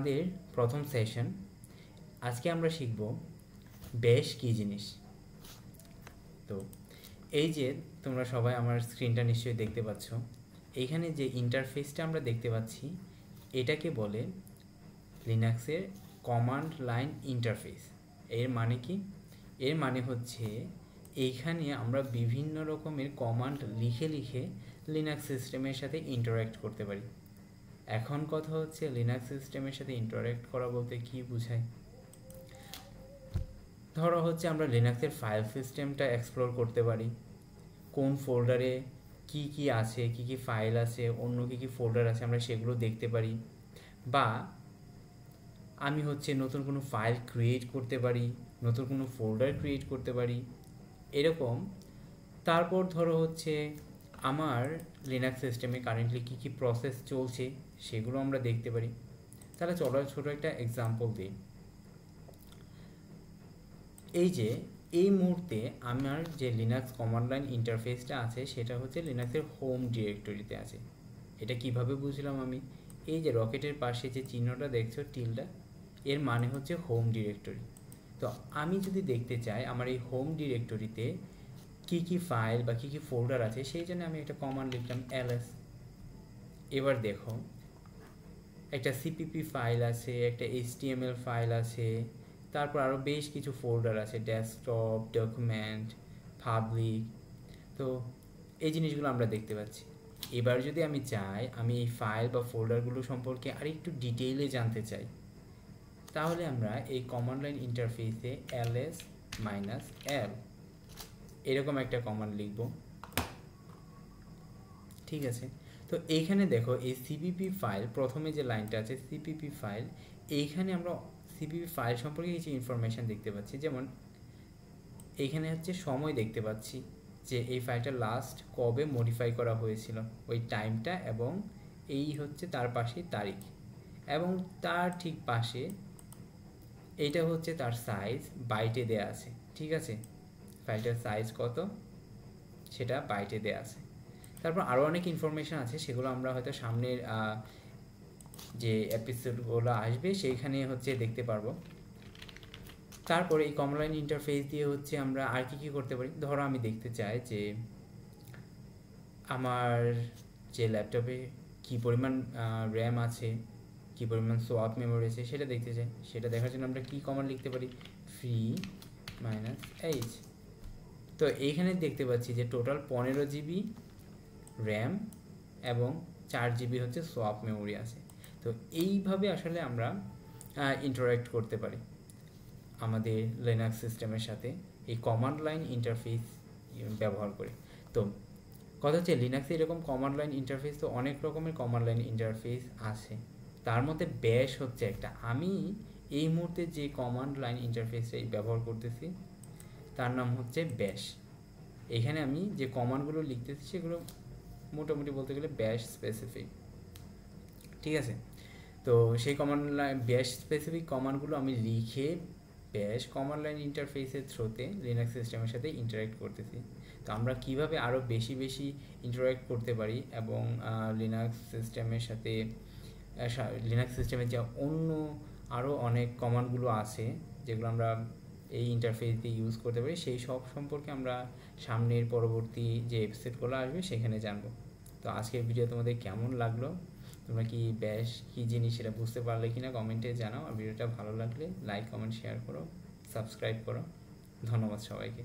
আমাদের প্রথম সেশন। আজকে আমরা শিখব ব্যাশ কী জিনিস। তো এই যে তোমরা সবাই আমার স্ক্রিনটা নিশ্চয়ই দেখতে পাচ্ছ, এইখানে যে ইন্টারফেসটা আমরা দেখতে পাচ্ছি এটাকে বলে লিনাক্সের কমান্ড লাইন ইন্টারফেস। এর মানে কি? এর মানে হচ্ছে এইখানে আমরা বিভিন্ন রকমের কমান্ড লিখে লিখে লিনাক্স সিস্টেমের সাথে ইন্টারঅ্যাক্ট করতে পারি। এখন কথা হচ্ছে লিনাক্স সিস্টেমের সাথে ইন্টারঅ্যাক্ট করা বলতে কি বোঝায়। ধরো হচ্ছে আমরা লিনাক্সের ফাইল সিস্টেমটা এক্সপ্লোর করতে পারি, কোন ফোল্ডারে কি কি আছে, কি কি ফাইল আছে, অন্য কি কি ফোল্ডার আছে আমরা সেগুলো দেখতে পারি। বা আমি হচ্ছে নতুন কোনো ফাইল ক্রিয়েট করতে পারি, নতুন কোনো ফোল্ডার ক্রিয়েট করতে পারি এরকম। তারপর ধরো হচ্ছে আমার লিনাক্স সিস্টেমে কারেন্টলি কী কী প্রসেস চলছে সেগুলো আমরা দেখতে পারি। তাহলে চলো ছোটো একটা এক্সাম্পল দিই। এই যে এই মুহূর্তে আমার যে লিনাক্স কমান্ড লাইন ইন্টারফেসটা আছে সেটা হচ্ছে লিনাক্সের হোম ডিরেক্টরিতে আছে। এটা কিভাবে বুঝলাম আমি? এই যে রকেটের পাশে যে চিহ্নটা দেখছো টিলটা, এর মানে হচ্ছে হোম ডিরেক্টরি। তো আমি যদি দেখতে চাই আমার এই হোম ডিরেক্টরিতে কী কী ফাইল বা কী কী ফোল্ডার আছে, সেই জন্য আমি একটা কমান্ড লিখলাম ls। এবার দেখো একটা সিপিপি ফাইল আছে, একটা HTML ফাইল আছে, তারপর আরও বেশ কিছু ফোল্ডার আছে, ডেস্কটপ, ডকুমেন্ট, পাবলিক। তো এই জিনিসগুলো আমরা দেখতে পাচ্ছি। এবার যদি আমি চাই আমি এই ফাইল বা ফোল্ডারগুলো সম্পর্কে আরেকটু ডিটেইলে জানতে চাই, তাহলে আমরা এই কমান্ড লাইন ইন্টারফেসে ls-l এরকম একটা কমান্ড লিখব। ঠিক আছে, তো এইখানে দেখো এই সিপিপি ফাইল, প্রথমে যে লাইনটা আছে সিপিপি ফাইল, এইখানে আমরা সিপিপি ফাইল সম্পর্কে কিছু ইনফরমেশান দেখতে পাচ্ছি। যেমন এইখানে হচ্ছে সময় দেখতে পাচ্ছি যে এই ফাইলটা লাস্ট কবে মডিফাই করা হয়েছিল, ওই টাইমটা, এবং এই হচ্ছে তার পাশে তারিখ, এবং তার ঠিক পাশে এইটা হচ্ছে তার সাইজ, বাইটে দেয়া আছে। ঠিক আছে, ফাইলটার সাইজ কত সেটা বাইটে দেয়া আছে। তারপর আরও অনেক ইনফরমেশান আছে, সেগুলো আমরা হয়তো সামনের যে এপিসোডগুলো আসবে সেইখানে হচ্ছে দেখতে পারবো। তারপরে এই কমান্ড লাইন ইন্টারফেস দিয়ে হচ্ছে আমরা আর কি করতে পারি। ধরো আমি দেখতে চাই যে আমার যে ল্যাপটপে কী পরিমাণ র্যাম আছে, কী পরিমাণ সোয়াপ মেমোরি আছে সেটা দেখতে চাই। সেটা দেখার জন্য আমরা কী কমান্ড লিখতে পারি? free-h। তো এইখানে দেখতে পাচ্ছি যে টোটাল 15 GB র্যাম এবং 4 GB হচ্ছে সোয়াপ মেমোরি আছে। তো এইভাবে আসলে আমরা ইন্টারঅ্যাক্ট করতে পারি আমাদের লিনাক্স সিস্টেমের সাথে এই কমান্ড লাইন ইন্টারফেস ব্যবহার করে। তো কথা হচ্ছে লিনাক্সে এরকম কমান্ড লাইন ইন্টারফেস তো অনেক রকমের কমান্ড লাইন ইন্টারফেস আছে, তার মধ্যে ব্যাশ হচ্ছে একটা। আমি এই মুহূর্তে যে কমান্ড লাইন ইন্টারফেসটাই ব্যবহার করতেছি তার নাম হচ্ছে ব্যাশ। এখানে আমি যে কমান্ডগুলো লিখতেছি সেগুলো মোটামুটি বলতে গেলে ব্যাশ স্পেসিফিক। ঠিক আছে, তো সেই কমান্ড লাইন ব্যাশ স্পেসিফিক কমান্ডগুলো আমি লিখে ব্যাশ কমান্ড লাইন ইন্টারফেসের থ্রুতে লিনাক্স সিস্টেমের সাথে ইন্টারঅ্যাক্ট করতেছি। তো আমরা কিভাবে আরও বেশি বেশি ইন্টারঅ্যাক্ট করতে পারি এবং লিনাক্স সিস্টেমের সাথে লিনাক্স সিস্টেমের যে অন্য আরও অনেক কমান্ডগুলো আছে যেগুলো আমরা এই ইন্টারফেস দিয়ে ইউজ করতে পারি, সেই সব সম্পর্কে আমরা সামনের পরবর্তী যে এপিসোডগুলো আসবে সেখানে জানবো। তো আজকের ভিডিও তোমাদের কেমন লাগলো, তোমরা কি ব্যাশ কী জিনিস সেটা বুঝতে পারলে কিনা কমেন্টে জানাও। আর ভিডিওটা ভালো লাগলে লাইক, কমেন্ট, শেয়ার করো, সাবস্ক্রাইব করো। ধন্যবাদ সবাইকে।